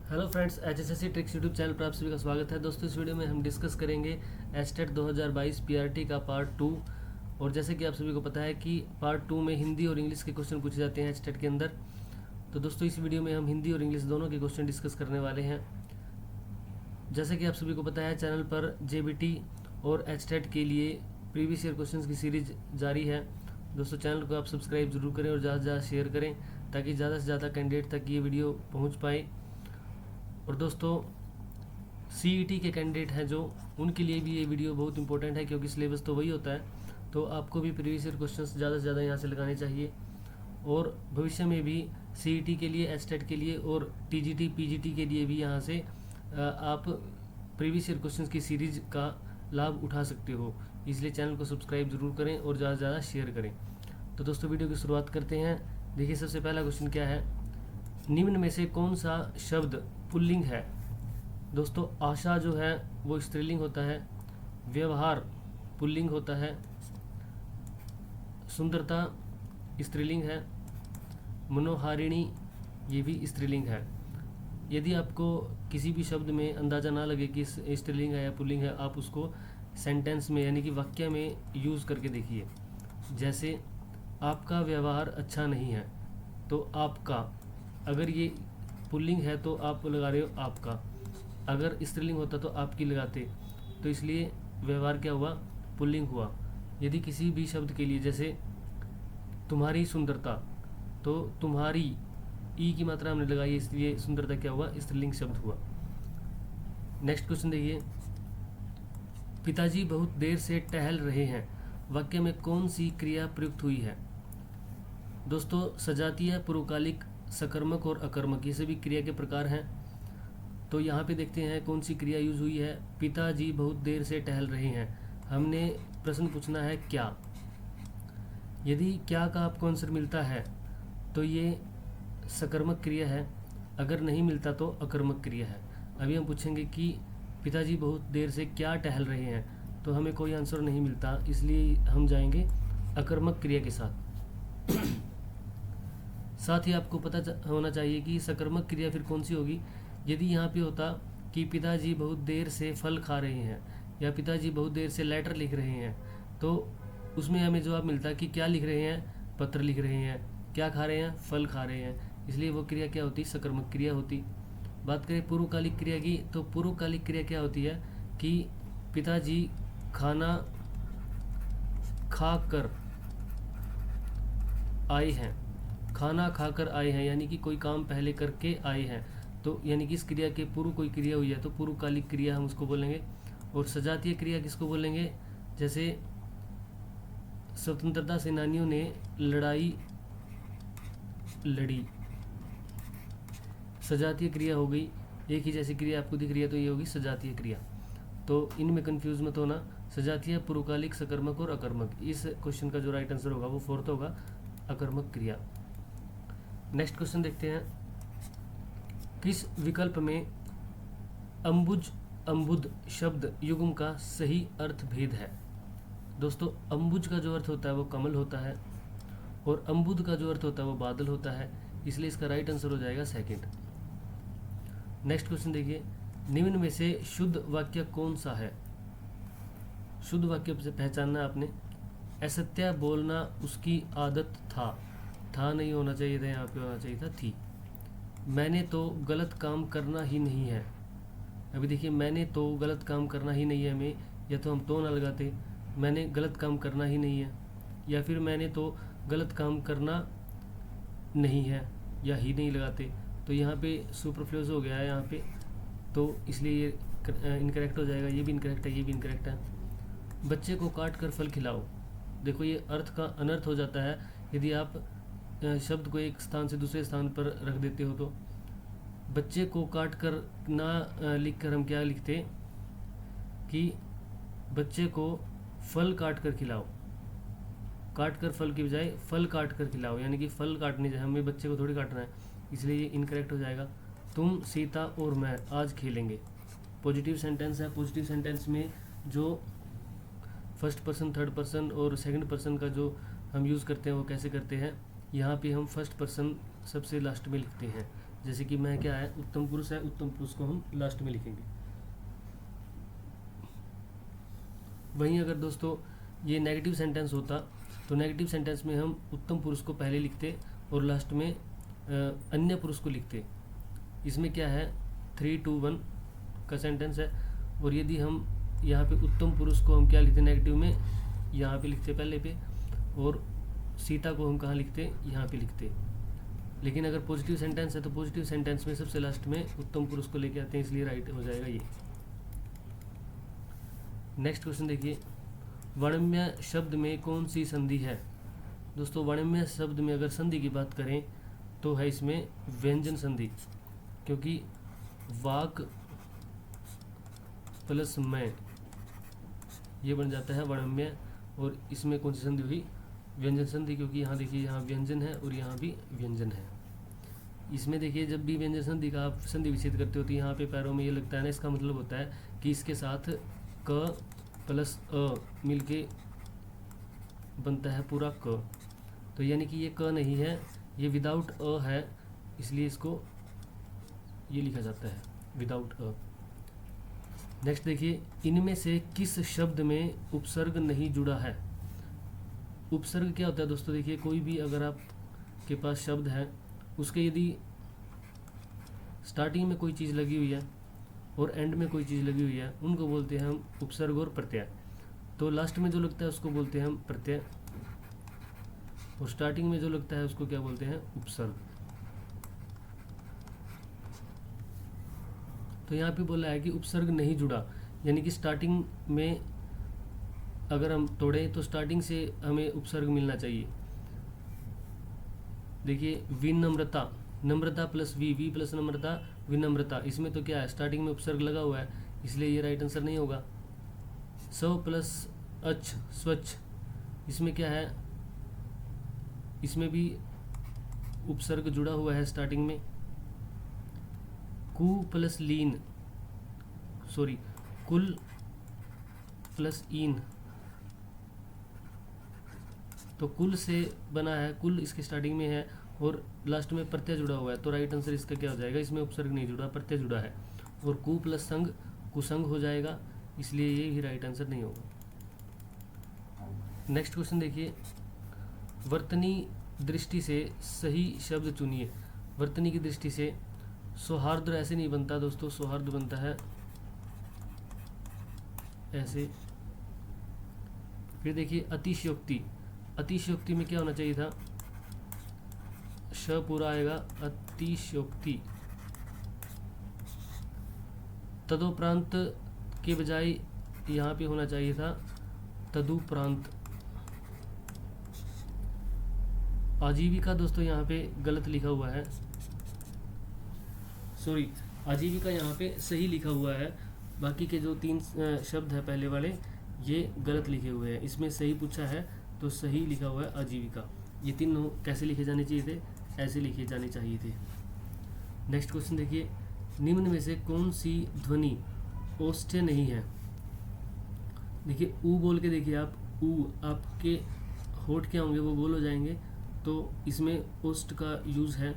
Hello friends, HSSC tricks YouTube channel पर आप सभी का स्वागत है। दोस्तों, इस वीडियो में हम डिस्कस करेंगे एस्टेट 2022 पीआरटी का पार्ट 2। और जैसे कि आप सभी को पता है कि पार्ट 2 में हिंदी और इंग्लिश के क्वेश्चन पूछे जाते हैं एस्टेट के अंदर। तो दोस्तों, इस वीडियो में हम हिंदी और इंग्लिश दोनों के क्वेश्चन डिस्कस करने वाले हैं। जैसे कि आप सभी को पता है, चैनल पर JBT और एस्टेट के लिए प्रीवियस ईयर क्वेश्चन की सीरीज जारी है। दोस्तों, चैनल को आप सब्सक्राइब जरूर करें और ज़्यादा से ज़्यादा शेयर करें ताकि ज़्यादा से ज़्यादा कैंडिडेट तक ये वीडियो पहुँच पाए। और दोस्तों, CET के कैंडिडेट हैं जो, उनके लिए भी ये वीडियो बहुत इंपॉर्टेंट है क्योंकि सिलेबस तो वही होता है। तो आपको भी प्रीवियस ईयर क्वेश्चंस ज़्यादा से ज़्यादा यहाँ से लगाने चाहिए और भविष्य में भी CET के लिए, एस्टेट के लिए और TGT PGT के लिए भी यहाँ से आप प्रीवियस ईयर क्वेश्चंस की सीरीज का लाभ उठा सकते हो। इसलिए चैनल को सब्सक्राइब जरूर करें और ज़्यादा से ज़्यादा शेयर करें। तो दोस्तों, वीडियो की शुरुआत करते हैं। देखिए, सबसे पहला क्वेश्चन क्या है, निम्न में से कौन सा शब्द पुल्लिंग है। दोस्तों, आशा जो है वो स्त्रीलिंग होता है, व्यवहार पुल्लिंग होता है, सुंदरता स्त्रीलिंग है, मनोहारिणी ये भी स्त्रीलिंग है। यदि आपको किसी भी शब्द में अंदाज़ा ना लगे कि स्त्रीलिंग है या पुल्लिंग है, आप उसको सेंटेंस में यानी कि वाक्य में यूज़ करके देखिए। जैसे, आपका व्यवहार अच्छा नहीं है, तो आपका, अगर ये पुल्लिंग है तो आप लगा रहे हो आपका, अगर स्त्रीलिंग होता तो आपकी लगाते, तो इसलिए व्यवहार क्या हुआ, पुल्लिंग हुआ। यदि किसी भी शब्द के लिए, जैसे तुम्हारी सुंदरता, तो तुम्हारी ई की मात्रा हमने लगाई, इसलिए सुंदरता क्या हुआ, स्त्रीलिंग शब्द हुआ। नेक्स्ट क्वेश्चन देखिए, पिताजी बहुत देर से टहल रहे हैं, वाक्य में कौन सी क्रिया प्रयुक्त हुई है। दोस्तों, सजातीय, पूर्वकालिक, सकर्मक और अकर्मक ये सभी क्रिया के प्रकार हैं। तो यहाँ पे देखते हैं कौन सी क्रिया यूज हुई है। पिताजी बहुत देर से टहल रहे हैं, हमने प्रश्न पूछना है क्या। यदि क्या का आपको आंसर मिलता है तो ये सकर्मक क्रिया है, अगर नहीं मिलता तो अकर्मक क्रिया है। अभी हम पूछेंगे कि पिताजी बहुत देर से क्या टहल रहे हैं, तो हमें कोई आंसर नहीं मिलता, इसलिए हम जाएंगे अकर्मक क्रिया के साथ। साथ ही आपको पता होना चाहिए कि सकर्मक क्रिया फिर कौन सी होगी। यदि यहाँ पे होता कि पिताजी बहुत देर से फल खा रहे हैं या पिताजी बहुत देर से लेटर लिख रहे हैं, तो उसमें हमें जवाब मिलता कि क्या लिख रहे हैं, पत्र लिख रहे हैं, क्या खा रहे हैं, फल खा रहे हैं, इसलिए वो क्रिया क्या होती, सकर्मक क्रिया होती। बात करें पूर्वकालिक क्रिया की, तो पूर्वकालिक क्रिया क्या होती है कि पिताजी खाना खा कर आए हैं, खाना खाकर आए हैं, यानी कि कोई काम पहले करके आए हैं, तो यानी कि इस क्रिया के पूर्व कोई क्रिया हुई है तो पूर्वकालिक क्रिया हम उसको बोलेंगे। और सजातीय क्रिया किसको बोलेंगे, जैसे स्वतंत्रता सेनानियों ने लड़ाई लड़ी, सजातीय क्रिया हो गई। एक ही जैसी क्रिया आपको दिख रही है तो ये होगी सजातीय क्रिया। तो इनमें कंफ्यूज मत होना, सजातीय, पूर्वकालिक, सकर्मक और अकर्मक। इस क्वेश्चन का जो राइट आंसर होगा वो फोर्थ होगा, अकर्मक क्रिया। नेक्स्ट क्वेश्चन देखते हैं, किस विकल्प में अम्बुज अम्बुद शब्द युग्म का सही अर्थ भेद है। दोस्तों, अम्बुज का जो अर्थ होता है वो कमल होता है और अम्बुद का जो अर्थ होता है वो बादल होता है, इसलिए इसका राइट आंसर हो जाएगा सेकंड। नेक्स्ट क्वेश्चन देखिए, निम्न में से शुद्ध वाक्य कौन सा है। शुद्ध वाक्य से पहचानना आपने, असत्य बोलना उसकी आदत था नहीं होना चाहिए था, यहाँ पे होना चाहिए था थी। मैंने तो गलत काम करना ही नहीं है। अभी देखिए, मैंने तो गलत काम करना ही नहीं है में, या तो हम तो ना लगाते, मैंने गलत काम करना ही नहीं है, या फिर मैंने तो गलत काम करना नहीं है या ही नहीं लगाते, तो यहाँ पे सुपरफ्लूअस हो गया है यहाँ पे, तो इसलिए ये इनकरेक्ट हो जाएगा। ये भी इनकरेक्ट है, ये भी इनकरेक्ट है। बच्चे को काट कर फल खिलाओ, देखो ये अर्थ का अनर्थ हो जाता है यदि आप शब्द को एक स्थान से दूसरे स्थान पर रख देते हो। तो बच्चे को काट कर ना लिख कर हम क्या लिखते कि बच्चे को फल काट कर खिलाओ, काट कर फल की बजाय फल काट कर खिलाओ, यानी कि फल काटने जाए, हमें बच्चे को थोड़ी काटना है, इसलिए ये इनकरेक्ट हो जाएगा। तुम, सीता और मैं आज खेलेंगे, पॉजिटिव सेंटेंस है। पॉजिटिव सेंटेंस में जो फर्स्ट पर्सन, थर्ड पर्सन और सेकंड पर्सन का जो हम यूज़ करते हैं वो कैसे करते हैं, यहाँ पे हम फर्स्ट पर्सन सबसे लास्ट में लिखते हैं, जैसे कि मैं क्या है, उत्तम पुरुष है, उत्तम पुरुष को हम लास्ट में लिखेंगे। वहीं अगर दोस्तों ये नेगेटिव सेंटेंस होता तो नेगेटिव सेंटेंस में हम उत्तम पुरुष को पहले लिखते और लास्ट में अन्य पुरुष को लिखते। इसमें क्या है, 3-2-1 का सेंटेंस है, और यदि हम यहाँ पे उत्तम पुरुष को हम क्या लिखते नेगेटिव में, यहाँ पे लिखते पहले पे, और सीता को हम कहाँ लिखते, यहाँ पे लिखते। लेकिन अगर पॉजिटिव सेंटेंस है तो पॉजिटिव सेंटेंस में सबसे लास्ट में उत्तम पुरुष को लेके आते हैं, इसलिए राइट हो जाएगा ये। नेक्स्ट क्वेश्चन देखिए, वर्णम्य शब्द में कौन सी संधि है? दोस्तों वर्णम्य शब्द में अगर संधि की बात करें तो है इसमें व्यंजन संधि, क्योंकि वाक प्लस मैं ये बन जाता है वर्णम्य, और इसमें कौन सी संधि हुई, व्यंजन संधि, क्योंकि यहाँ देखिए यहाँ व्यंजन है और यहाँ भी व्यंजन है। इसमें देखिए जब भी व्यंजन संधि का आप संधि विच्छेद करते हो तो यहाँ पे पैरों में ये लगता है ना, इसका मतलब होता है कि इसके साथ क प्लस अ मिलके बनता है पूरा क, तो यानी कि ये क नहीं है, ये विदाउट अ है, इसलिए इसको ये लिखा जाता है विदाउट अ। नेक्स्ट देखिए, इनमें से किस शब्द में उपसर्ग नहीं जुड़ा है? उपसर्ग क्या होता है दोस्तों, देखिए कोई भी अगर आपके पास शब्द है, उसके यदि स्टार्टिंग में कोई चीज़ लगी हुई है और एंड में कोई चीज़ लगी हुई है, उनको बोलते हैं हम उपसर्ग और प्रत्यय। तो लास्ट में जो लगता है उसको बोलते हैं हम प्रत्यय, और स्टार्टिंग में जो लगता है उसको क्या बोलते हैं, उपसर्ग। तो यहाँ पे बोला है कि उपसर्ग नहीं जुड़ा, यानी कि स्टार्टिंग में अगर हम तोड़ें तो स्टार्टिंग से हमें उपसर्ग मिलना चाहिए। देखिए विनम्रता, नम्रता प्लस वी प्लस नम्रता, विनम्रता, इसमें तो क्या है, स्टार्टिंग में उपसर्ग लगा हुआ है, इसलिए ये राइट आंसर नहीं होगा। स्व प्लस अच्छ, स्वच्छ, इसमें क्या है, इसमें भी उपसर्ग जुड़ा हुआ है स्टार्टिंग में। कु प्लस लीन, सॉरी कुल प्लस ईन, तो कुल से बना है, कुल इसके स्टार्टिंग में है और लास्ट में प्रत्यय जुड़ा हुआ है, तो राइट आंसर इसका क्या हो जाएगा, इसमें उपसर्ग नहीं जुड़ा, प्रत्यय जुड़ा है, और कु प्लस संग कुसंग हो जाएगा, इसलिए ये भी राइट आंसर नहीं होगा। नेक्स्ट क्वेश्चन देखिए, वर्तनी दृष्टि से सही शब्द चुनिए। वर्तनी की दृष्टि से सौहार्द ऐसे नहीं बनता दोस्तों, सौहार्द बनता है ऐसे। फिर देखिए अतिशयोक्ति, अतिशयोक्ति में क्या होना चाहिए था, श पूरा आएगा, अतिशयोक्ति। तदोपरांत के बजाय यहाँ पे होना चाहिए था तदुपरांत। आजीविका दोस्तों यहाँ पे गलत लिखा हुआ है, सॉरी आजीविका यहाँ पे सही लिखा हुआ है, बाकी के जो 3 शब्द है पहले वाले ये गलत लिखे हुए हैं। इसमें सही पूछा है तो सही लिखा हुआ है आजीविका। ये तीनों कैसे लिखे जाने चाहिए थे, ऐसे लिखे जाने चाहिए थे। नेक्स्ट क्वेश्चन देखिए, निम्न में से कौन सी ध्वनि ओष्ठ्य नहीं है? देखिए ऊ बोल के देखिए आप, ऊ आपके होठ क्या होंगे, वो गोल हो जाएंगे, तो इसमें ओष्ठ का यूज है।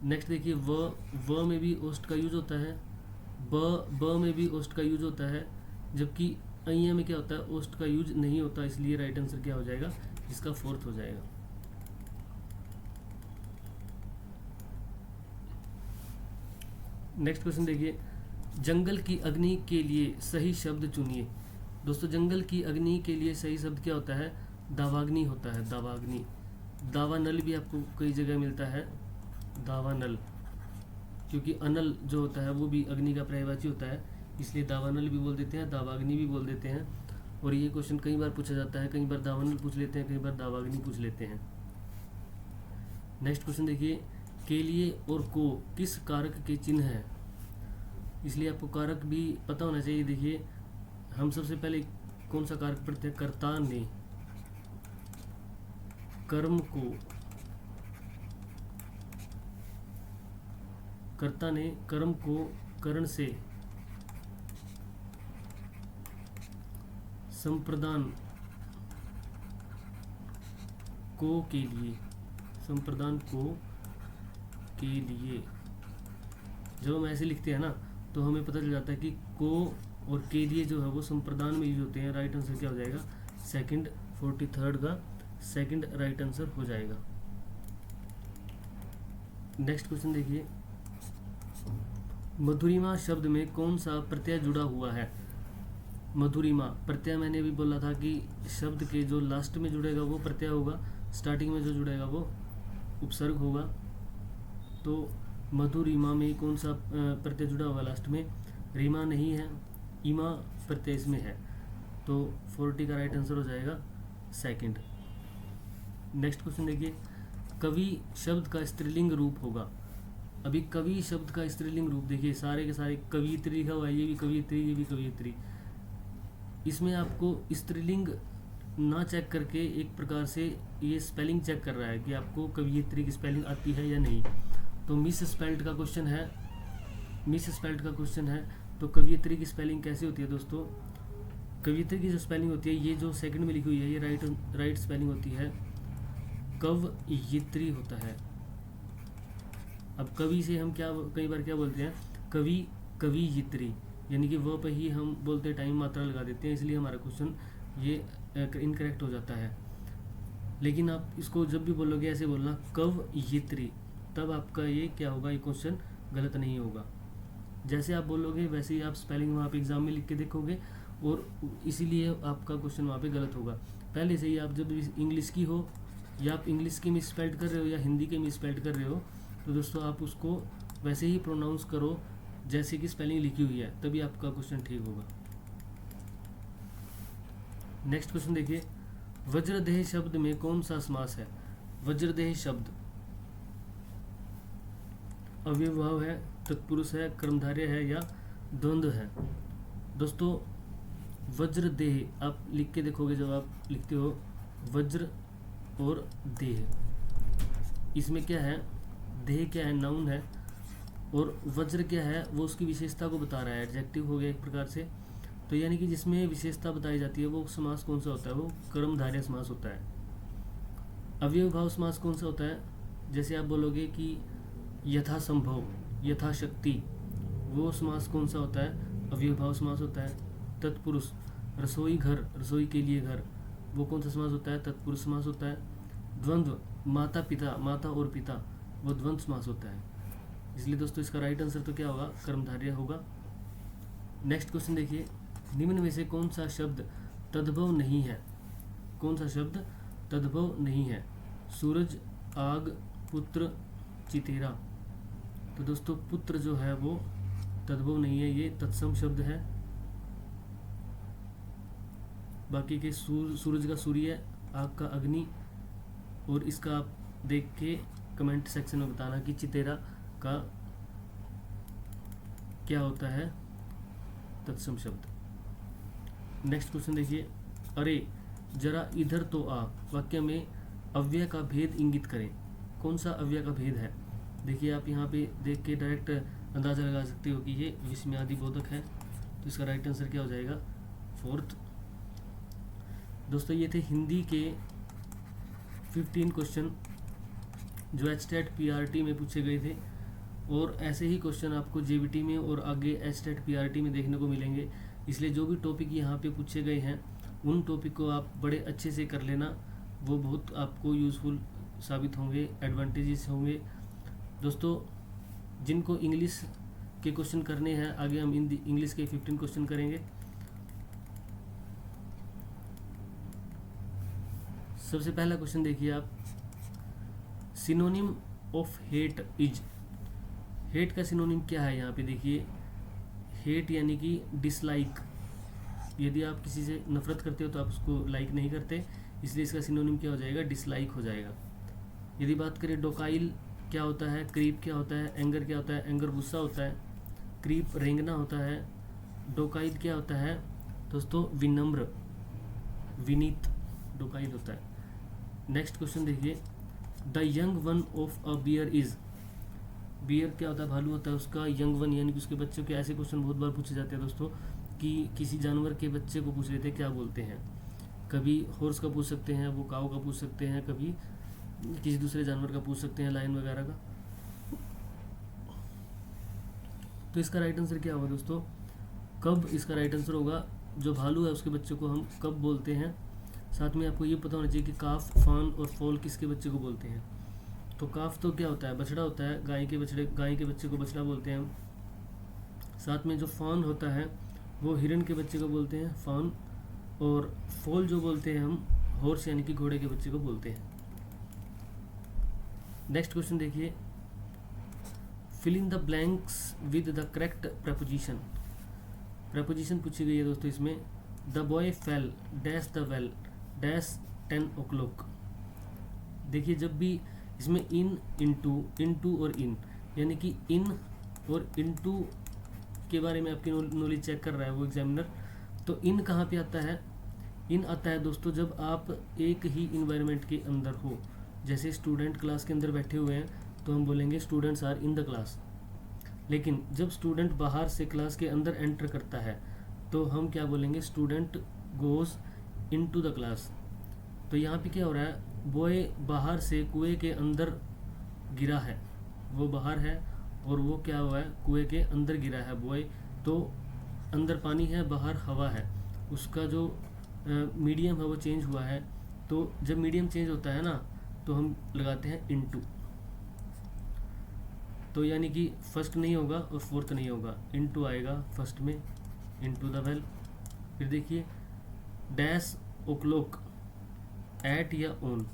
नेक्स्ट देखिए व में भी ओष्ठ का यूज होता है, ब में भी ओष्ठ का यूज होता है, जबकि अय्या में क्या होता है, ओष्ठ का यूज नहीं होता, इसलिए राइट आंसर क्या हो जाएगा, इसका 4th हो जाएगा। नेक्स्ट क्वेश्चन देखिए, जंगल की अग्नि के लिए सही शब्द चुनिए। दोस्तों जंगल की अग्नि के लिए सही शब्द क्या होता है, दावाग्नि होता है, दावाग्नि। दावानल भी आपको कई जगह मिलता है, दावानल, क्योंकि अनल जो होता है वो भी अग्नि का पर्यायवाची होता है, इसलिए दावानल भी बोल देते हैं, दावाग्नि भी बोल देते हैं। और ये क्वेश्चन कई बार पूछा जाता है, कई बार दावानल पूछ लेते हैं, कई बार दावाग्नि पूछ लेते हैं। नेक्स्ट क्वेश्चन देखिए, के लिए और को किस कारक के चिन्ह है? इसलिए आपको कारक भी पता होना चाहिए। देखिए हम सबसे पहले कौन सा कारक पढ़ते हैं, कर्ता ने कर्म को, कर्ता ने कर्म को करण से संप्रदान को के लिए, संप्रदान को के लिए, जब हम ऐसे लिखते हैं ना तो हमें पता चल जाता है कि को और के लिए जो है वो संप्रदान में यूज होते हैं। राइट आंसर क्या हो जाएगा? सेकंड, 43rd का सेकंड राइट आंसर हो जाएगा। नेक्स्ट क्वेश्चन देखिए, मधुरिमा शब्द में कौन सा प्रत्यय जुड़ा हुआ है? मधुरिमा प्रत्यय मैंने भी बोला था कि शब्द के जो लास्ट में जुड़ेगा वो प्रत्यय होगा, स्टार्टिंग में जो जुड़ेगा वो उपसर्ग होगा। तो मधुरिमा में कौन सा प्रत्यय जुड़ा हुआ लास्ट में? रीमा नहीं है, इमा प्रत्यय इसमें है। तो 40 का राइट आंसर हो जाएगा सेकंड। नेक्स्ट क्वेश्चन देखिए, कवि शब्द का स्त्रीलिंग रूप होगा। अभी कवि शब्द का स्त्रीलिंग रूप देखिए, सारे के सारे कवियत्री लिखा हुआ है, ये भी कवियत्री, ये भी कवियत्री। इसमें आपको स्त्रीलिंग ना चेक करके एक प्रकार से ये स्पेलिंग चेक कर रहा है कि आपको कवियत्री की स्पेलिंग आती है या नहीं। तो मिस स्पेल्ड का क्वेश्चन है, मिस स्पेल्ड का क्वेश्चन है। तो कवियत्री की स्पेलिंग कैसे होती है दोस्तों? कवियत्री की जो स्पेलिंग होती है, ये जो सेकंड में लिखी हुई है, ये राइट स्पेलिंग होती है, कवयित्री होता है। अब कवि से हम क्या कई बार क्या बोलते हैं? कवि, कवियित्री, यानी कि वह पे ही हम बोलते टाइम मात्रा लगा देते हैं, इसलिए हमारा क्वेश्चन ये इनकरेक्ट हो जाता है। लेकिन आप इसको जब भी बोलोगे ऐसे बोलना कवयित्री, तब आपका ये क्या होगा? ये क्वेश्चन गलत नहीं होगा। जैसे आप बोलोगे वैसे ही आप स्पेलिंग वहाँ पे एग्जाम में लिख के देखोगे, और इसीलिए आपका क्वेश्चन वहाँ पे गलत होगा। पहले से ही आप जब इंग्लिश की हो, या आप इंग्लिश की मिसस्पेल्ड कर रहे हो या हिंदी के मिसस्पेल्ड कर रहे हो, तो दोस्तों आप उसको वैसे ही प्रोनाउंस करो जैसे कि स्पेलिंग लिखी हुई है, तभी आपका क्वेश्चन ठीक होगा। नेक्स्ट क्वेश्चन देखिए, वज्रदेह शब्द में कौन सा समास है? वज्रदेह शब्द अव्ययभाव है, तत्पुरुष है, कर्मधारय है या द्वंद्व है? दोस्तों वज्रदेह आप लिख के देखोगे, जब आप लिखते हो वज्र और देह, इसमें क्या है? देह क्या है? नाउन है, और वज्र क्या है? वो उसकी विशेषता को बता रहा है, एडजेक्टिव हो गया एक प्रकार से। तो यानी कि जिसमें विशेषता बताई जाती है वो समास कौन सा होता है? वो कर्मधारय समास होता है। अव्ययभाव समास कौन सा होता है? जैसे आप बोलोगे कि यथासंभव, यथाशक्ति, वो समास कौन सा होता है? अव्ययभाव समास होता है। तत्पुरुष, रसोई घर, रसोई के लिए घर, वो कौन सा समास होता है? तत्पुरुष समास होता है। द्वंद्व, माता पिता, माता और पिता, वो द्वंद्व समास होता है। इसलिए दोस्तों इसका राइट आंसर तो क्या होगा? कर्मधारय होगा। नेक्स्ट क्वेश्चन देखिए, निम्न में से कौन सा शब्द तद्भव नहीं है? कौन सा शब्द तद्भव नहीं है? सूरज, आग, पुत्र, चितेरा। तो दोस्तों पुत्र जो है वो तद्भव नहीं है, ये तत्सम शब्द है। बाकी के सूरज का सूर्य, आग का अग्नि, और इसका आप देख के कमेंट सेक्शन में बताना कि चितेरा का क्या होता है? तत्सम शब्द। नेक्स्ट क्वेश्चन देखिए, अरे जरा इधर तो आ, वाक्य में अव्यय का भेद इंगित करें। कौन सा अव्यय का भेद है? देखिए आप यहाँ पे देख के डायरेक्ट अंदाजा लगा सकते हो कि ये विस्मयादि बोधक है। तो इसका राइट आंसर क्या हो जाएगा? फोर्थ। दोस्तों ये थे हिंदी के 15 क्वेश्चन जो एचटेट पीआरटी में पूछे गए थे, और ऐसे ही क्वेश्चन आपको जेबीटी में और आगे एचटेट पीआरटी में देखने को मिलेंगे। इसलिए जो भी टॉपिक यहाँ पे पूछे गए हैं उन टॉपिक को आप बड़े अच्छे से कर लेना, वो बहुत आपको यूज़फुल साबित होंगे, एडवांटेजेस होंगे। दोस्तों जिनको इंग्लिश के क्वेश्चन करने हैं, आगे हम इंग्लिश के 15 क्वेश्चन करेंगे। सबसे पहला क्वेश्चन देखिए आप, synonym of hate is. Hate का सिनोनिम क्या है? यहाँ पे देखिए, हेट यानी कि डिसलाइक। यदि आप किसी से नफरत करते हो तो आप उसको लाइक नहीं करते, इसलिए इसका सिनोनिम क्या हो जाएगा? डिसलाइक हो जाएगा। यदि बात करें डोकाइल क्या होता है, क्रीप क्या होता है, एंगर क्या होता है? एंगर गुस्सा होता है, क्रीप रेंगना होता है, डोकाइल क्या होता है दोस्तों? विनम्र, विनीत डोकाइल होता है। नेक्स्ट क्वेश्चन देखिए, the young one of a bear is. Bear क्या होता है? भालू होता है, उसका यंग वन यानी कि उसके बच्चों के। ऐसे क्वेश्चन बहुत बार पूछे जाते हैं दोस्तों, कि किसी जानवर के बच्चे को पूछ लेते हैं क्या बोलते हैं। कभी हॉर्स का पूछ सकते हैं, वो काऊ का पूछ सकते हैं, कभी किसी दूसरे जानवर का पूछ सकते हैं, लायन वगैरह का। तो इसका राइट आंसर क्या होगा दोस्तों, कब इसका राइट आंसर होगा। जो भालू है उसके बच्चे को हम कब बोलते हैं। साथ में आपको ये पता होना चाहिए कि काफ, फान और फोल किसके बच्चे को बोलते हैं। तो काफ तो क्या होता है, बछड़ा होता है, गाय के बच्चे को बछड़ा बोलते हैं हम। साथ में जो फान होता है वो हिरन के बच्चे को बोलते हैं फान, और फोल जो बोलते हैं हम हॉर्स यानी कि घोड़े के बच्चे को बोलते हैं। नेक्स्ट क्वेश्चन देखिए, fill in the blanks with the correct preposition. Preposition पूछी गई है दोस्तों इसमें। The boy fell dash the well dash 10 o'clock। देखिए जब भी इसमें इन, इनटू और इन, यानी कि इन और इनटू के बारे में आपकी नॉलेज चेक कर रहा है वो एग्जामिनर। तो इन कहाँ पे आता है, इन आता है दोस्तों जब आप एक ही इन्वायरमेंट के अंदर हो। जैसे स्टूडेंट क्लास के अंदर बैठे हुए हैं तो हम बोलेंगे students are in the class. लेकिन जब स्टूडेंट बाहर से क्लास के अंदर एंटर करता है तो हम क्या बोलेंगे, student goes into the class. तो यहाँ पे क्या हो रहा है, बॉय बाहर से कुएं के अंदर गिरा है, वो बाहर है और वो क्या हुआ है, कुएं के अंदर गिरा है बॉय। तो अंदर पानी है, बाहर हवा है, उसका जो मीडियम है वो चेंज हुआ है। तो जब मीडियम चेंज होता है ना तो हम लगाते हैं इनटू। तो यानी कि फर्स्ट नहीं होगा और फोर्थ नहीं होगा, इनटू आएगा फर्स्ट में, इनटू द वेल। फिर देखिए डैश o'clock, एट या ऑन।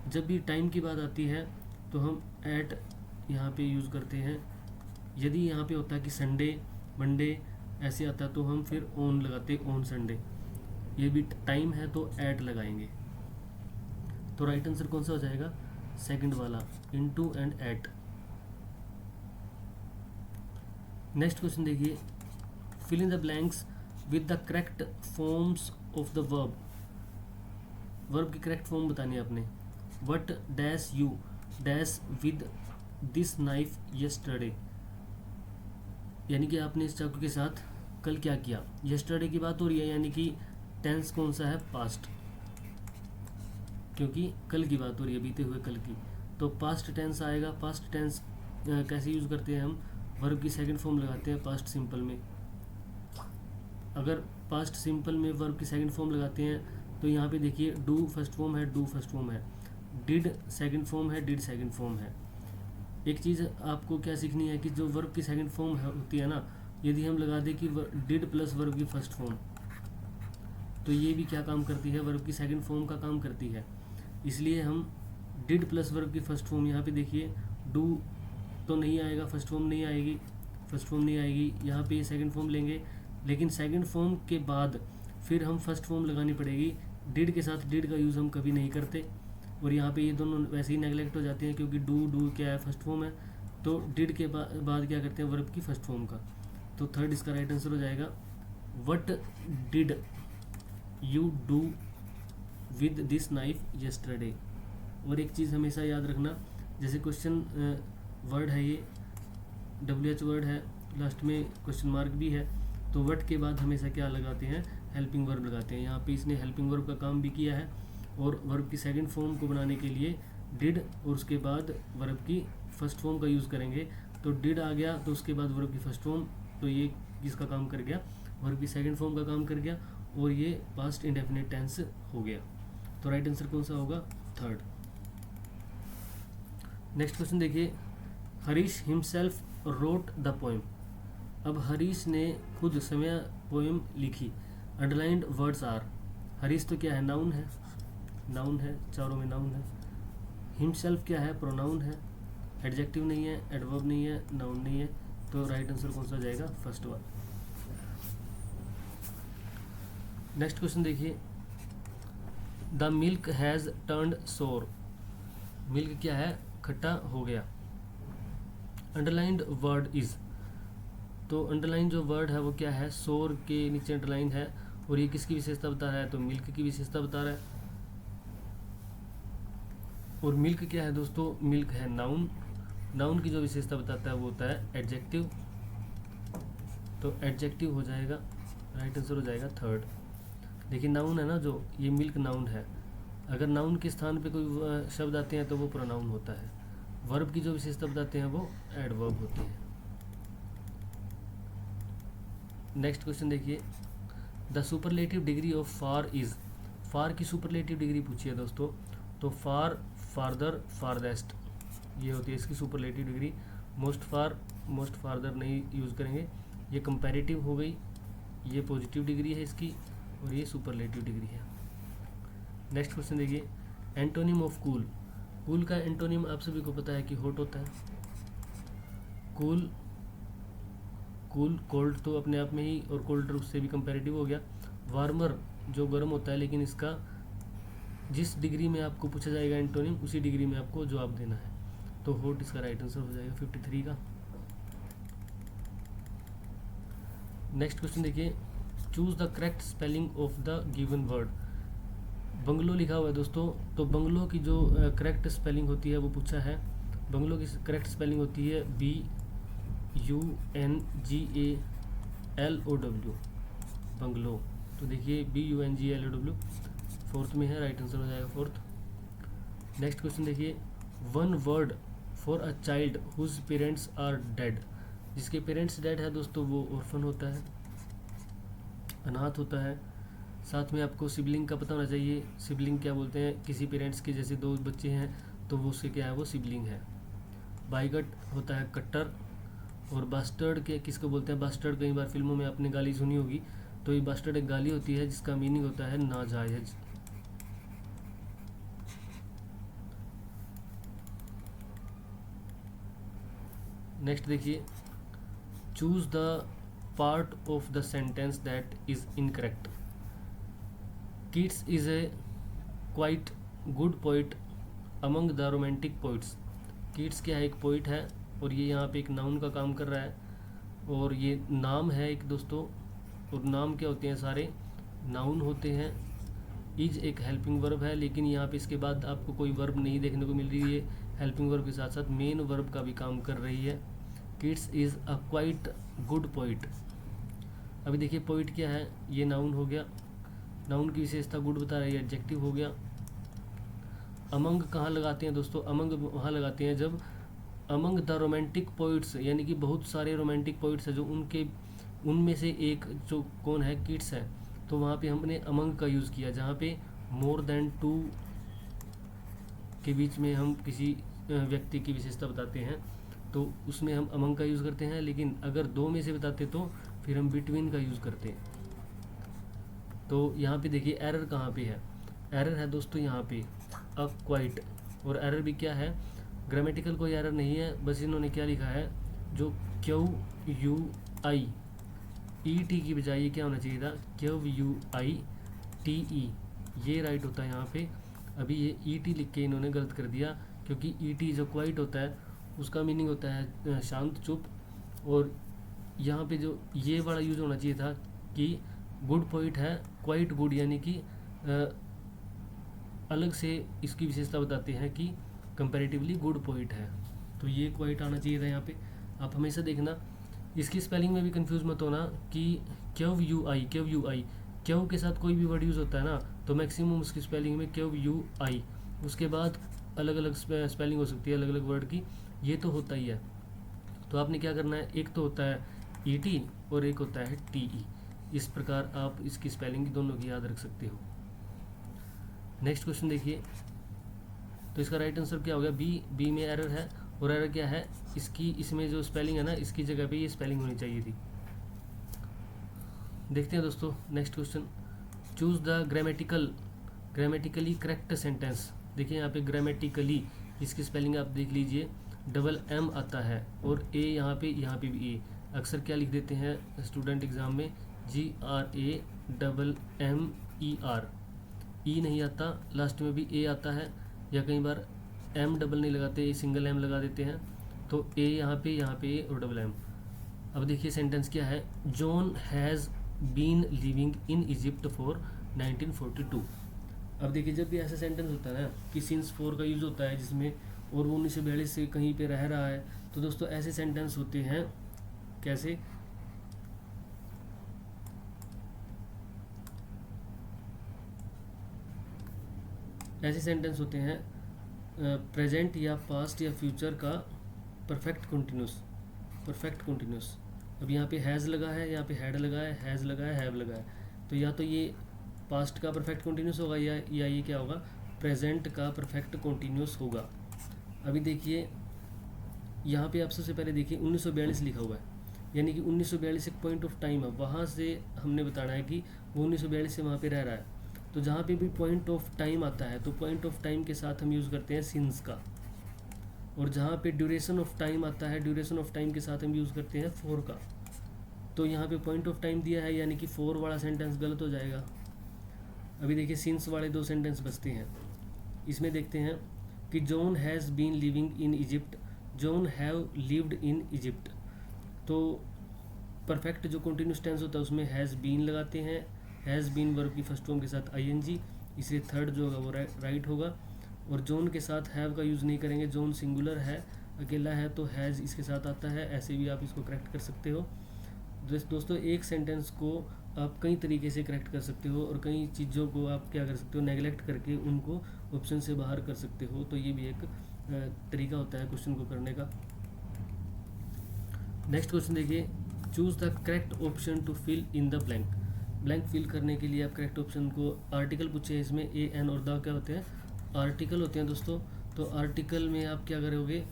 जब भी टाइम की बात आती है तो हम एट यहाँ पे यूज़ करते हैं। यदि यहाँ पे होता है कि संडे मंडे ऐसे आता तो हम फिर ऑन लगाते, ऑन संडे। ये भी टाइम है तो एट लगाएंगे। तो राइट आंसर कौन सा हो जाएगा, सेकंड वाला, into and eight. Next question देखिए, fill in the blanks with the correct forms of the verb. Verb की करेक्ट फॉर्म बतानी है आपने। What dash you dash with this knife yesterday, यानी कि आपने इस चाकू के साथ कल क्या किया। यस्टरडे की बात हो रही है, यानी कि टेंस कौन सा है, पास्ट, क्योंकि कल की बात हो रही है, बीते हुए कल की। तो पास्ट टेंस आएगा। पास्ट टेंस कैसे यूज़ करते हैं हम, वर्ब की सेकंड फॉर्म लगाते हैं पास्ट सिंपल में। अगर पास्ट सिंपल में वर्ब की सेकंड फॉर्म लगाते हैं तो यहाँ पे देखिए डू फर्स्ट फॉर्म है, डू फर्स्ट फॉर्म है, डिड सेकंड फॉर्म है, डिड सेकंड फॉर्म है। एक चीज़ आपको क्या सीखनी है कि जो वर्ब की सेकंड फॉर्म होती है ना, यदि हम लगा दें कि डिड प्लस वर्ब की फर्स्ट फॉर्म, तो ये भी क्या काम करती है, वर्ब की सेकंड फॉर्म का काम करती है। इसलिए हम डिड प्लस वर्ब की फर्स्ट फॉर्म, यहाँ पे देखिए डू तो नहीं आएगा, फर्स्ट फॉर्म नहीं आएगी, फर्स्ट फॉर्म नहीं आएगी, यहाँ पे सेकंड फॉर्म लेंगे। लेकिन सेकंड फॉर्म के बाद फिर हम फर्स्ट फॉर्म लगानी पड़ेगी। डिड के साथ डिड का यूज़ हम कभी नहीं करते, और यहाँ पे ये दोनों वैसे ही नेगलेक्ट हो जाते हैं, क्योंकि डू क्या है, फर्स्ट फॉर्म है। तो डिड के बाद क्या करते हैं, वर्ब की फर्स्ट फॉर्म का। तो थर्ड इसका राइट आंसर हो जाएगा, what did you do with this knife yesterday. और एक चीज़ हमेशा याद रखना, जैसे क्वेश्चन वर्ड है, ये WH वर्ड है, लास्ट में क्वेश्चन मार्क भी है, तो वट के बाद हमेशा क्या लगाते हैं, हेल्पिंग वर्ब लगाते हैं। यहाँ पे इसने हेल्पिंग वर्ब का काम भी किया है, और वर्ब की सेकंड फॉर्म को बनाने के लिए डिड और उसके बाद वर्ब की फर्स्ट फॉर्म का यूज़ करेंगे। तो डिड आ गया तो उसके बाद वर्ब की फर्स्ट फॉर्म, तो ये किसका काम कर गया, वर्ब की सेकंड फॉर्म का काम कर गया, और ये पास्ट इंडेफिनिट टेंस हो गया। तो राइट आंसर कौन सा होगा, थर्ड। नेक्स्ट क्वेश्चन देखिए, Harish himself wrote the poem. अब हरीश ने खुद स्वयं पोएम लिखी। अंडरलाइंड वर्ड्स आर, हरीश तो क्या है, नाउन है, नाउन है, चारों में नाउन है। हिमसेल्फ क्या है, प्रोनाउन है, एडजेक्टिव नहीं है, एडवर्ब नहीं है, नाउन नहीं है। तो राइट आंसर कौन सा जाएगा, फर्स्ट वन। नेक्स्ट क्वेश्चन देखिए, द मिल्क हैज़ टर्न्ड सोर। मिल्क क्या है, खट्टा हो गया। अंडरलाइंड वर्ड इज, तो अंडरलाइन जो वर्ड है वो क्या है, सोर के नीचे अंडरलाइन है, और ये किसकी विशेषता बता रहा है, तो मिल्क की विशेषता बता रहा है। और मिल्क क्या है दोस्तों, मिल्क है नाउन। नाउन की जो विशेषता बताता है वो होता है एडजेक्टिव, तो एडजेक्टिव हो जाएगा, राइट आंसर हो जाएगा थर्ड। देखिए नाउन है ना जो, ये मिल्क नाउन है। अगर नाउन के स्थान पे कोई शब्द आते हैं तो वो प्रोनाउन होता है। वर्ब की जो विशेषता बताते हैं वो एडवर्ब होती है। नेक्स्ट क्वेश्चन देखिए, the superlative degree of far is, far की सुपरलेटिव डिग्री पूछी है दोस्तों, तो फार, फार्दर, फारदेस्ट, ये होती है इसकी सुपरलेटिव डिग्री। मोस्ट फार, मोस्ट फार्दर नहीं यूज़ करेंगे। ये कंपैरेटिव हो गई, ये पॉजिटिव डिग्री है इसकी, और ये सुपरलेटिव डिग्री है। नेक्स्ट क्वेश्चन देखिए, एंटोनिम ऑफ कूल, कूल का एंटोनिम आप सभी को पता है कि हॉट होता है। कूल, कूल कोल्ड तो अपने आप में ही, और कोल्डर उससे भी कंपैरेटिव हो गया। वार्मर जो गर्म होता है, लेकिन इसका जिस डिग्री में आपको पूछा जाएगा एंटोनिम, उसी डिग्री में आपको जवाब देना है। तो हॉट इसका राइट आंसर हो जाएगा 53 का। नेक्स्ट क्वेश्चन देखिए, choose the correct spelling of the given word. Bungalow लिखा हुआ है दोस्तों, तो बंगलो की जो करेक्ट स्पेलिंग होती है वो पूछा है। बंगलो की करेक्ट स्पेलिंग होती है BUNGALOW, बंगलो। तो देखिए BUNGALOW फोर्थ में है, राइट आंसर हो जाएगा फोर्थ। नेक्स्ट क्वेश्चन देखिए, one word for a child whose parents are dead. जिसके पेरेंट्स डेड है दोस्तों वो ऑर्फन होता है, अनाथ होता है। साथ में आपको सिबलिंग का पता होना चाहिए। सिबलिंग क्या बोलते हैं, किसी पेरेंट्स के जैसे दो बच्चे हैं तो वो उसके क्या है, वो सिबलिंग है। बाइगट होता है कट्टर। और बास्टर्ड के किसको बोलते हैं, बास्टर्ड कई बार फिल्मों में आपने गाली सुनी होगी, तो ये बास्टर्ड एक गाली होती है जिसका मीनिंग होता है नाजायज। नेक्स्ट देखिए, choose the part of the sentence that is incorrect. Keats is a quite good poet among the romantic poets। Keats क्या है, एक पोइट है, और ये यहाँ पे एक नाउन का काम कर रहा है, और ये नाम है एक दोस्तों। और नाम क्या होते हैं, सारे नाउन होते हैं। इज एक हेल्पिंग वर्ब है, लेकिन यहाँ पे इसके बाद आपको कोई वर्ब नहीं देखने को मिल रही है। हेल्पिंग वर्ब के साथ साथ मेन वर्ब का भी काम कर रही है। Keats is a quite good poet. अभी देखिए पोइट क्या है, ये नाउन हो गया, नाउन की विशेषता गुड बता रही है, एडजेक्टिव हो गया। अमंग कहाँ लगाते हैं दोस्तों, अमंग वहाँ लगाते हैं जब अमंग द रोमांटिक पोइट्स, यानी कि बहुत सारे रोमांटिक पोइट्स हैं जो उनमें से एक जो कौन है, कीट्स है, तो वहाँ पे हमने अमंग का यूज़ किया। जहाँ पे मोर देन टू के बीच में हम किसी व्यक्ति की विशेषता बताते हैं तो उसमें हम अमंग का यूज़ करते हैं, लेकिन अगर दो में से बताते तो फिर हम बिटवीन का यूज़ करते हैं। तो यहाँ पे देखिए एरर कहाँ पे है, एरर है दोस्तों यहाँ पे अ क्वाइट। और एरर भी क्या है, ग्रामेटिकल कोई एरर नहीं है, बस इन्होंने क्या लिखा है, जो QUI की बजाय ये क्या होना चाहिए था, QUITE, ये राइट होता है यहाँ पे। अभी ये ET लिख के इन्होंने गलत कर दिया, क्योंकि ET जो क्वाइट होता है उसका मीनिंग होता है शांत, चुप। और यहाँ पे जो ये वाला यूज होना चाहिए था कि गुड पोइट है, क्वाइट गुड, यानी कि अलग से इसकी विशेषता बताते हैं कि कंपैरेटिवली गुड पोइट है, तो ये क्वाइट आना चाहिए था यहाँ पे। आप हमेशा देखना, इसकी स्पेलिंग में भी कंफ्यूज मत होना कि क्यू के साथ कोई भी वर्ड यूज़ होता है ना, तो मैक्सिमम उसकी स्पेलिंग में QUI, उसके बाद अलग अलग स्पेलिंग हो सकती है अलग अलग वर्ड की, ये तो होता ही है। तो आपने क्या करना है, एक तो होता है ET और एक होता है TE। इस प्रकार आप इसकी स्पेलिंग दोनों की याद रख सकते हो। नेक्स्ट क्वेश्चन देखिए, तो इसका राइट आंसर क्या हो गया, बी में एरर है। और एरर क्या है, इसकी इसमें जो स्पेलिंग है ना, इसकी जगह पे ये स्पेलिंग होनी चाहिए थी। देखते हैं दोस्तों next question, choose the grammatically correct sentence. देखिए यहाँ पे ग्रामेटिकली, इसकी स्पेलिंग आप देख लीजिए, डबल M आता है और A यहाँ पे भी A। अक्सर क्या लिख देते हैं स्टूडेंट एग्ज़ाम में, GRAMMER, E नहीं आता, लास्ट में भी A आता है, या कई बार M डबल नहीं लगाते, सिंगल M लगा देते हैं, तो A यहाँ पे A और डबल M। अब देखिए सेंटेंस क्या है, John has been living in Egypt for 1942। अब देखिए जब भी ऐसा सेंटेंस होता है ना कि सिंस फॉर का यूज़ होता है जिसमें, और वो 1942 से कहीं पे रह रहा है, तो दोस्तों ऐसे सेंटेंस होते हैं कैसे, ऐसे सेंटेंस होते हैं प्रेजेंट या पास्ट या फ्यूचर का परफेक्ट कंटिन्यूस अब यहाँ पे हैज़ लगा है, यहाँ पे हैड लगा है, हैज़ लगा है, हैव लगा है, तो या तो ये पास्ट का परफेक्ट कंटिन्यूस होगा या ये क्या होगा, प्रेजेंट का परफेक्ट कंटिन्यूस होगा। अभी देखिए यहाँ पे आप सबसे पहले देखिए 1942 लिखा हुआ है, यानी कि 1942 एक पॉइंट ऑफ टाइम है, वहाँ से हमने बताना है कि वो 1942 से वहाँ पे रह रहा है। तो जहाँ पे भी पॉइंट ऑफ टाइम आता है तो पॉइंट ऑफ टाइम के साथ हम यूज़ करते हैं सिंस का, और जहाँ पे ड्यूरेशन ऑफ टाइम आता है ड्यूरेशन ऑफ टाइम के साथ हम यूज़ करते हैं फॉर का। तो यहाँ पे पॉइंट ऑफ टाइम दिया है, यानी कि फॉर वाला सेंटेंस गलत हो जाएगा। अभी देखिए सिंस वाले 2 सेंटेंस बचते हैं। इसमें देखते हैं कि John has been living in Egypt, John have lived in Egypt. तो परफेक्ट जो कंटिन्यूस टेंस होता है उसमें हैज़ बीन लगाते हैं, हैज़ बीन वर्ब की फर्स्ट फॉर्म के साथ आईएनजी, इसलिए थर्ड जो होगा वो राइट होगा। और जॉन के साथ हैव का यूज़ नहीं करेंगे, जॉन सिंगुलर है, अकेला है, तो हैज़ इसके साथ आता है, ऐसे भी आप इसको करेक्ट कर सकते हो। दोस्तों एक सेंटेंस को आप कई तरीके से करेक्ट कर सकते हो, और कई चीज़ों को आप क्या कर सकते हो, नेगलेक्ट करके उनको ऑप्शन से बाहर कर सकते हो। तो ये भी एक तरीका होता है क्वेश्चन को करने का। नेक्स्ट क्वेश्चन देखिए, choose the correct option to fill in the blank. Blank fill करने के लिए आप करेक्ट ऑप्शन को, आर्टिकल पूछे हैं इसमें, ए एन और द क्या होते हैं, आर्टिकल होते हैं दोस्तों। तो आर्टिकल में आप क्या करोगे,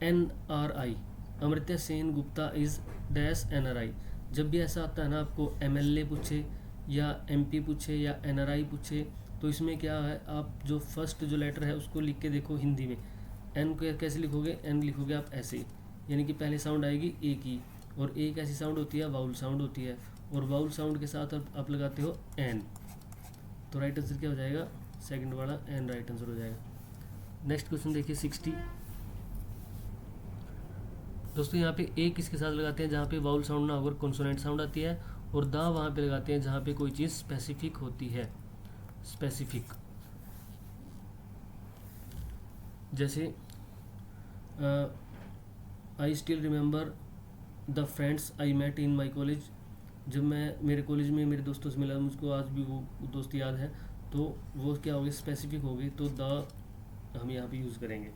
N R I, Amartya Sen Gupta is dash N R I. जब भी ऐसा आता है ना आपको एमएलए पूछे या एमपी पूछे या एनआरआई पूछे, तो इसमें क्या है, आप जो फर्स्ट जो लेटर है उसको लिख के देखो हिंदी में। एन को कैसे लिखोगे, एन लिखोगे आप ऐसे, यानी कि पहले साउंड आएगी ए की, और ए कैसी साउंड होती है, वाउल साउंड होती है, और वाउल साउंड के साथ आप लगाते हो एन। तो राइट आंसर क्या हो जाएगा, सेकंड वाला एन राइट आंसर हो जाएगा। नेक्स्ट क्वेश्चन देखिए 60। दोस्तों यहाँ पे ए किसके साथ लगाते हैं, जहाँ पे वाउल साउंड ना होकर कॉन्सोनेंट साउंड आती है, और द वहाँ पे लगाते हैं जहाँ पे कोई चीज़ स्पेसिफिक होती है, स्पेसिफिक। जैसे I still remember the friends I met in my college. जब मैं मेरे कॉलेज में मेरे दोस्तों से मिला, मुझको आज भी वो दोस्त याद है, तो वो क्या होगी, स्पेसिफिक होगी, तो द हम यहाँ पे यूज़ करेंगे।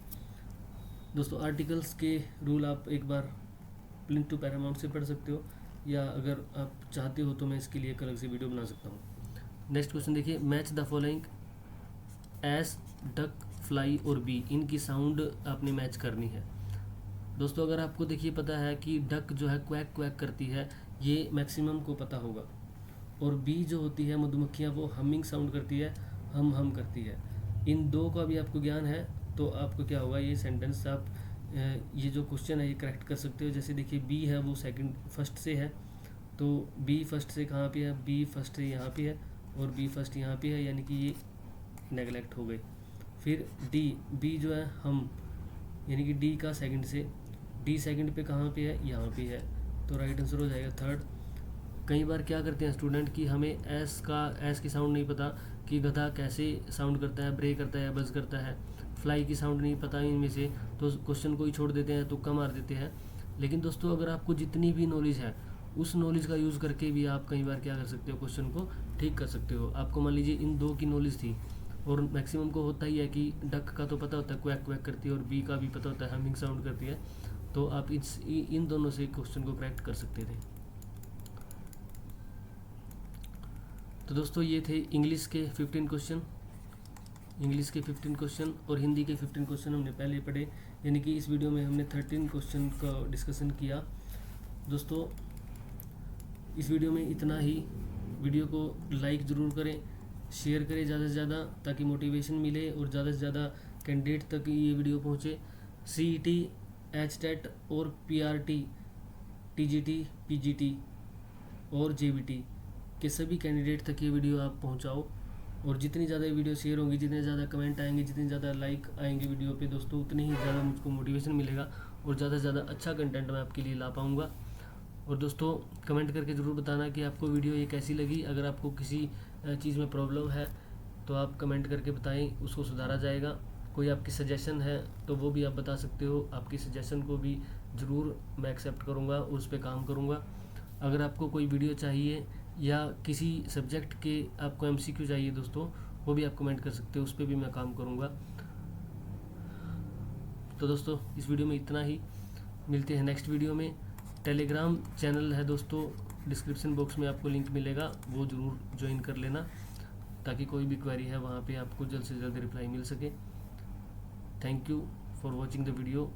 दोस्तों आर्टिकल्स के रूल आप एक बार प्लिंथ टू पैरामाउंट से पढ़ सकते हो, या अगर आप चाहते हो तो मैं इसके लिए एक अलग से वीडियो बना सकता हूँ। नेक्स्ट क्वेश्चन देखिए, match the following S, duck, fly और बी, इनकी साउंड आपने मैच करनी है। दोस्तों अगर आपको देखिए पता है कि डक जो है क्वैक क्वैक करती है, ये मैक्सिमम को पता होगा, और बी जो होती है मधुमक्खियाँ, वो हमिंग साउंड करती है, हम करती है। इन दो का भी आपको ज्ञान है, तो आपको क्या होगा, ये सेंटेंस आप ये जो क्वेश्चन है ये करेक्ट कर सकते हो। जैसे देखिए बी है वो फर्स्ट से है, तो बी फर्स्ट से कहाँ पे है, बी फर्स्ट से यहाँ पे है, और बी फर्स्ट यहाँ पे है, यानी कि ये नेगलेक्ट हो गई। फिर डी, बी जो है हम, यानी कि डी का सेकंड से, डी सेकंड पे कहाँ पे है, यहाँ पे है, तो राइट आंसर हो जाएगा थर्ड। कई बार क्या करते हैं स्टूडेंट कि हमें एस की साउंड नहीं पता कि गधा कैसे साउंड करता है, ब्रे करता है, बज करता है, फ्लाई की साउंड नहीं पता इनमें से, तो क्वेश्चन को ही छोड़ देते हैं, तुक्का मार देते हैं। लेकिन दोस्तों अगर आपको जितनी भी नॉलेज है उस नॉलेज का यूज़ करके भी आप कई बार क्या कर सकते हो, क्वेश्चन को ठीक कर सकते हो। आपको मान लीजिए इन दो की नॉलेज थी, और मैक्सिमम को होता ही है कि डक का तो पता होता है क्वैक क्वैक करती है, और बी का भी पता होता है हमिंग साउंड करती है, तो आप इन दोनों से क्वेश्चन को करेक्ट कर सकते थे। तो दोस्तों ये थे इंग्लिश के 15 क्वेश्चन, इंग्लिश के 15 क्वेश्चन और हिंदी के 15 क्वेश्चन हमने पहले पढ़े, यानी कि इस वीडियो में हमने 13 क्वेश्चन का डिस्कशन किया। दोस्तों इस वीडियो में इतना ही। वीडियो को लाइक ज़रूर करें, शेयर करें ज़्यादा से ज़्यादा, ताकि मोटिवेशन मिले और ज़्यादा से ज़्यादा कैंडिडेट तक ये वीडियो पहुँचे। CET, HTET और PRT, TGT, PGT और JBT के सभी कैंडिडेट तक ये वीडियो आप पहुंचाओ, और जितनी ज़्यादा वीडियो शेयर होंगी, जितने ज़्यादा कमेंट आएंगे, जितने ज़्यादा लाइक आएंगे वीडियो पे दोस्तों, उतनी ही ज़्यादा मुझको मोटिवेशन मिलेगा, और ज़्यादा से ज़्यादा अच्छा कंटेंट मैं आपके लिए ला पाऊँगा। और दोस्तों कमेंट करके ज़रूर बताना कि आपको वीडियो ये कैसी लगी। अगर आपको किसी चीज़ में प्रॉब्लम है तो आप कमेंट करके बताएं, उसको सुधारा जाएगा। कोई आपकी सजेशन है तो वो भी आप बता सकते हो, आपकी सजेशन को भी ज़रूर मैं एक्सेप्ट करूँगा और उस पर काम करूँगा। अगर आपको कोई वीडियो चाहिए या किसी सब्जेक्ट के आपको MCQ चाहिए दोस्तों, वो भी आप कमेंट कर सकते हो, उस पर भी मैं काम करूँगा। तो दोस्तों इस वीडियो में इतना ही, मिलते हैं नेक्स्ट वीडियो में। टेलीग्राम चैनल है दोस्तों, डिस्क्रिप्शन बॉक्स में आपको लिंक मिलेगा, वो ज़रूर ज्वाइन कर लेना ताकि कोई भी क्वेरी है वहाँ पे आपको जल्द से जल्द रिप्लाई मिल सके। Thank you for watching the video.